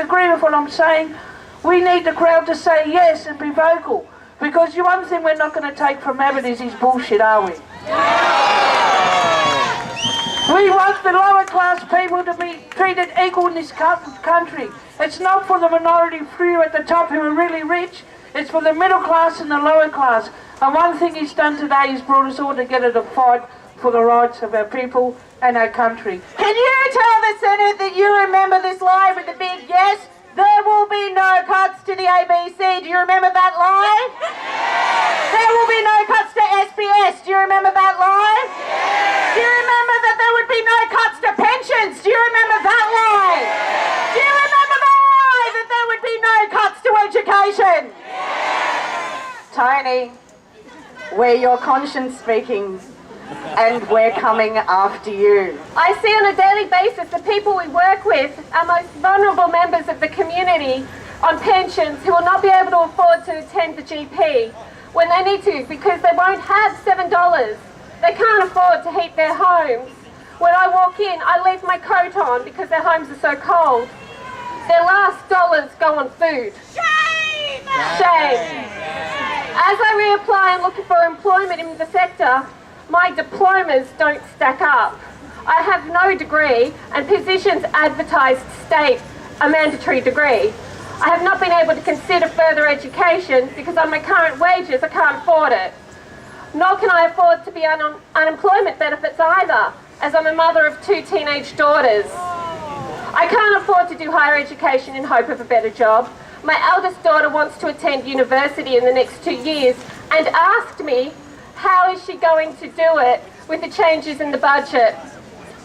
agree with what I'm saying, we need the crowd to say yes and be vocal. Because the one thing we're not going to take from Abbott is his bullshit, are we? We want the lower class people to be treated equal in this country. It's not for the minority few at the top who are really rich, it's for the middle class and the lower class. And one thing he's done today is brought us all together to fight for the rights of our people and our country. Can you tell the Senate that you remember this line with the big yes? There will be no cuts to the ABC. Do you remember that line? There will be no cuts to SPS. Do you remember that line? Do you remember that there would be no cuts to pensions? Do you remember that line? Do you remember the lie that there would be no cuts to education? Tony, we're your conscience speaking. And we're coming after you. I see on a daily basis the people we work with are most vulnerable members of the community on pensions who will not be able to afford to attend the GP when they need to because they won't have $7. They can't afford to heat their homes. When I walk in, I leave my coat on because their homes are so cold. Their last dollars go on food. Shame! Shame! As I reapply and looking for employment in the sector, my diplomas don't stack up. I have no degree and positions advertised state a mandatory degree. I have not been able to consider further education because on my current wages I can't afford it. Nor can I afford to be on unemployment benefits either, as I'm a mother of 2 teenage daughters. I can't afford to do higher education in hope of a better job. My eldest daughter wants to attend university in the next 2 years and asked me how is she going to do it with the changes in the budget?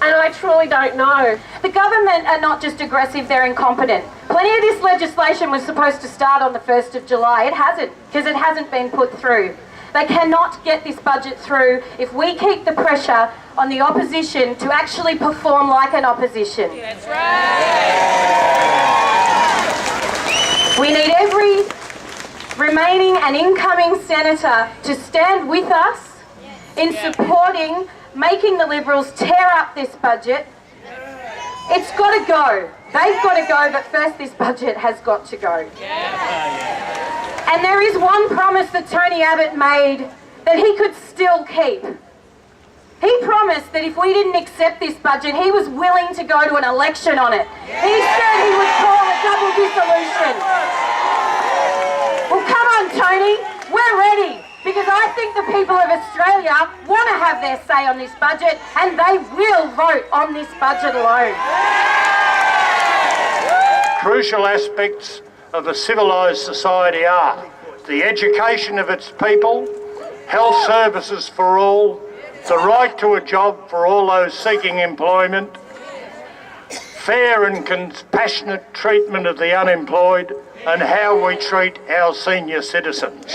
And I truly don't know. The government are not just aggressive, they're incompetent. Plenty of this legislation was supposed to start on the 1st of July. It hasn't, because it hasn't been put through. They cannot get this budget through if we keep the pressure on the opposition to actually perform like an opposition. That's right. We need every remaining and incoming senator to stand with us in supporting making the Liberals tear up this budget. It's got to go. They've got to go, but first this budget has got to go. And there is one promise that Tony Abbott made that he could still keep. He promised that if we didn't accept this budget, he was willing to go to an election on it. He said he would call a double dissolution. Well, come on, Tony, we're ready, because I think the people of Australia want to have their say on this budget, and they will vote on this budget alone. Crucial aspects of a civilised society are the education of its people, health services for all, the right to a job for all those seeking employment, fair and compassionate treatment of the unemployed, and how we treat our senior citizens.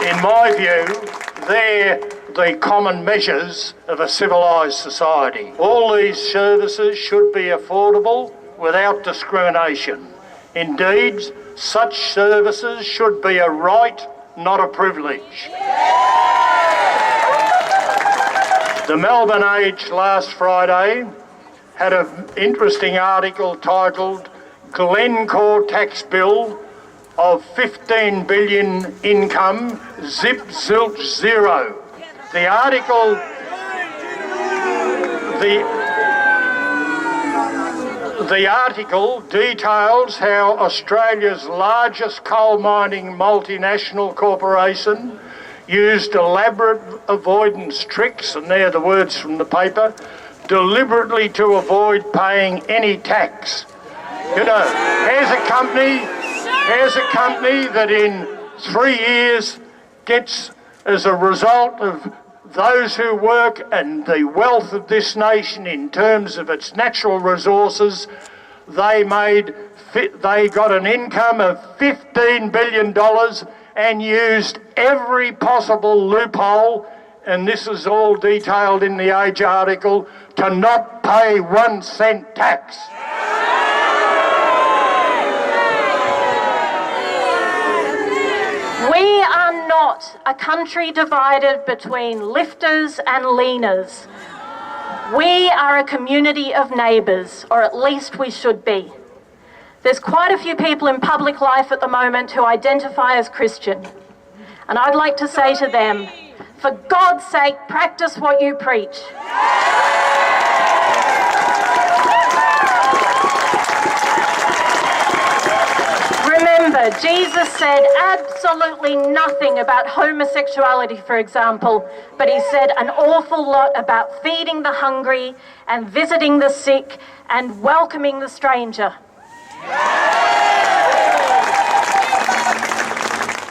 In my view, they're the common measures of a civilised society. All these services should be affordable without discrimination. Indeed, such services should be a right, not a privilege. The Melbourne Age last Friday had an interesting article titled Glencore Tax Bill of 15 billion income, zip zilch zero. The article details how Australia's largest coal mining multinational corporation used elaborate avoidance tricks, and they're the words from the paper, deliberately to avoid paying any tax. You know, here's a company that in 3 years gets, as a result of those who work and the wealth of this nation in terms of its natural resources, they got an income of $15 billion and used every possible loophole, and this is all detailed in the Age article, to not pay 1 cent tax. We are not not a country divided between lifters and leaners. We are a community of neighbours, or at least we should be. There's quite a few people in public life at the moment who identify as Christian. And I'd like to say to them, for God's sake, practice what you preach. Remember, Jesus said absolutely nothing about homosexuality, for example, but he said an awful lot about feeding the hungry and visiting the sick and welcoming the stranger.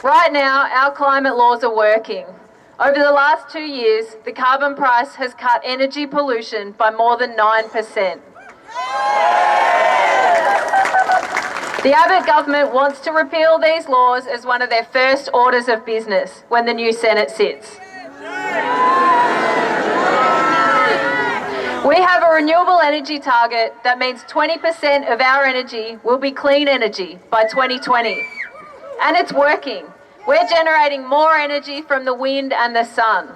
Right now, our climate laws are working. Over the last 2 years, the carbon price has cut energy pollution by more than 9%. The Abbott Government wants to repeal these laws as one of their first orders of business when the new Senate sits. We have a renewable energy target that means 20% of our energy will be clean energy by 2020. And it's working. We're generating more energy from the wind and the sun.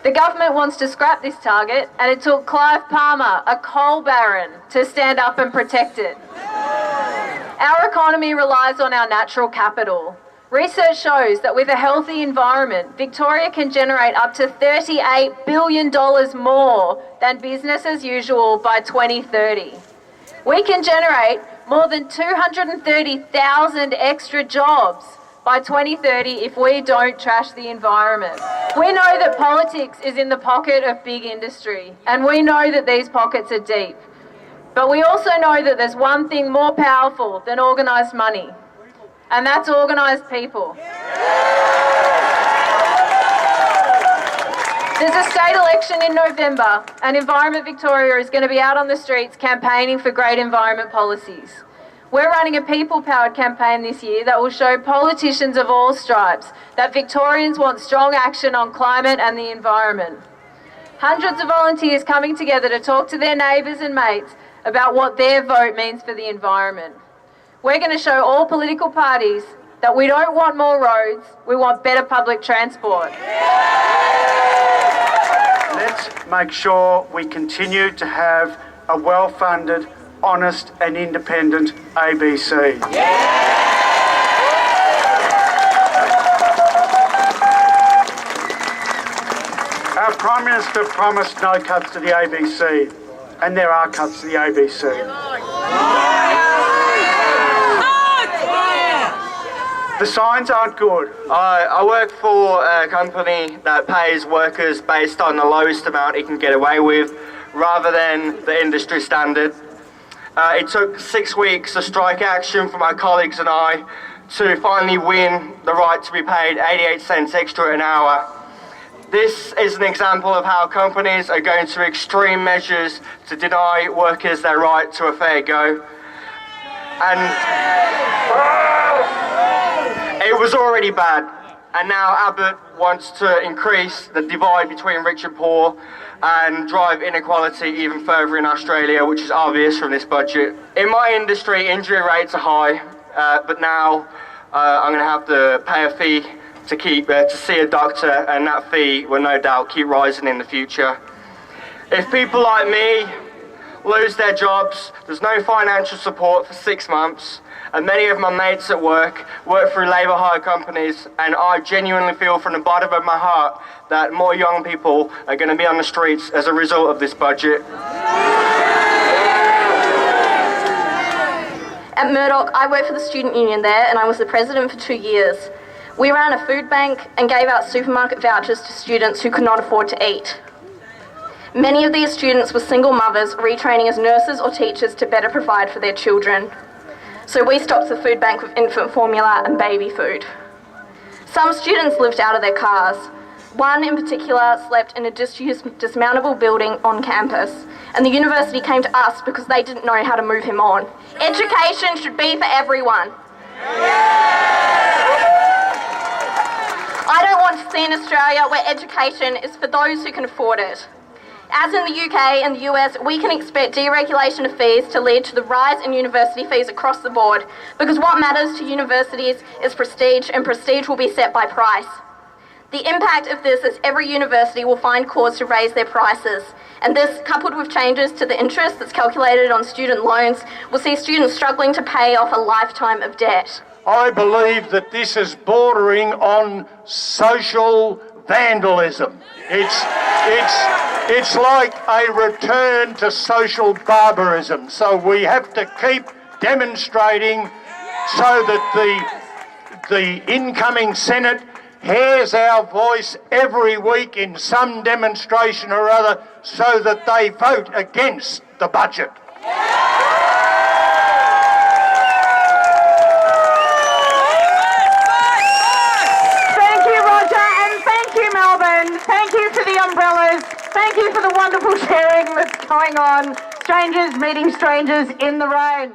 The government wants to scrap this target, and it took Clive Palmer, a coal baron, to stand up and protect it. Our economy relies on our natural capital. Research shows that with a healthy environment, Victoria can generate up to $38 billion more than business as usual by 2030. We can generate more than 230,000 extra jobs by 2030 if we don't trash the environment. We know that politics is in the pocket of big industry, and we know that these pockets are deep. But we also know that there's one thing more powerful than organised money, and that's organised people. There's a state election in November, and Environment Victoria is going to be out on the streets campaigning for great environment policies. We're running a people-powered campaign this year that will show politicians of all stripes that Victorians want strong action on climate and the environment. Hundreds of volunteers coming together to talk to their neighbours and mates about what their vote means for the environment. We're going to show all political parties that we don't want more roads, we want better public transport. Let's make sure we continue to have a well-funded, honest and independent ABC. Our Prime Minister promised no cuts to the ABC, and there are cuts to the ABC. The signs aren't good. I work for a company that pays workers based on the lowest amount it can get away with, rather than the industry standard. It took 6 weeks of strike action for my colleagues and I to finally win the right to be paid 88 cents extra an hour. This is an example of how companies are going to extreme measures to deny workers their right to a fair go. And it was already bad, and now Abbott wants to increase the divide between rich and poor and drive inequality even further in Australia, which is obvious from this budget. In my industry, injury rates are high, but now I'm going to have to pay a fee to see a doctor, and that fee will no doubt keep rising in the future. If people like me lose their jobs, there's no financial support for 6 months, and many of my mates at work through labour hire companies, and I genuinely feel from the bottom of my heart that more young people are going to be on the streets as a result of this budget. At Murdoch, I worked for the student union there, and I was the president for 2 years. We ran a food bank and gave out supermarket vouchers to students who could not afford to eat. Many of these students were single mothers retraining as nurses or teachers to better provide for their children. So we stocked the food bank with infant formula and baby food. Some students lived out of their cars. One in particular slept in a disused, dismountable building on campus, and the university came to us because they didn't know how to move him on. Education should be for everyone. I don't want to see an Australia where education is for those who can afford it. As in the UK and the US, we can expect deregulation of fees to lead to the rise in university fees across the board, because what matters to universities is prestige, and prestige will be set by price. The impact of this is every university will find cause to raise their prices, and this, coupled with changes to the interest that's calculated on student loans, will see students struggling to pay off a lifetime of debt. I believe that this is bordering on social vandalism. It's like a return to social barbarism. So we have to keep demonstrating so that the incoming Senate hears our voice every week in some demonstration or other, so that they vote against the budget. Thank you, Roger, and thank you, Melbourne. Thank you for the umbrellas. Thank you for the wonderful sharing that's going on. Strangers meeting strangers in the rain.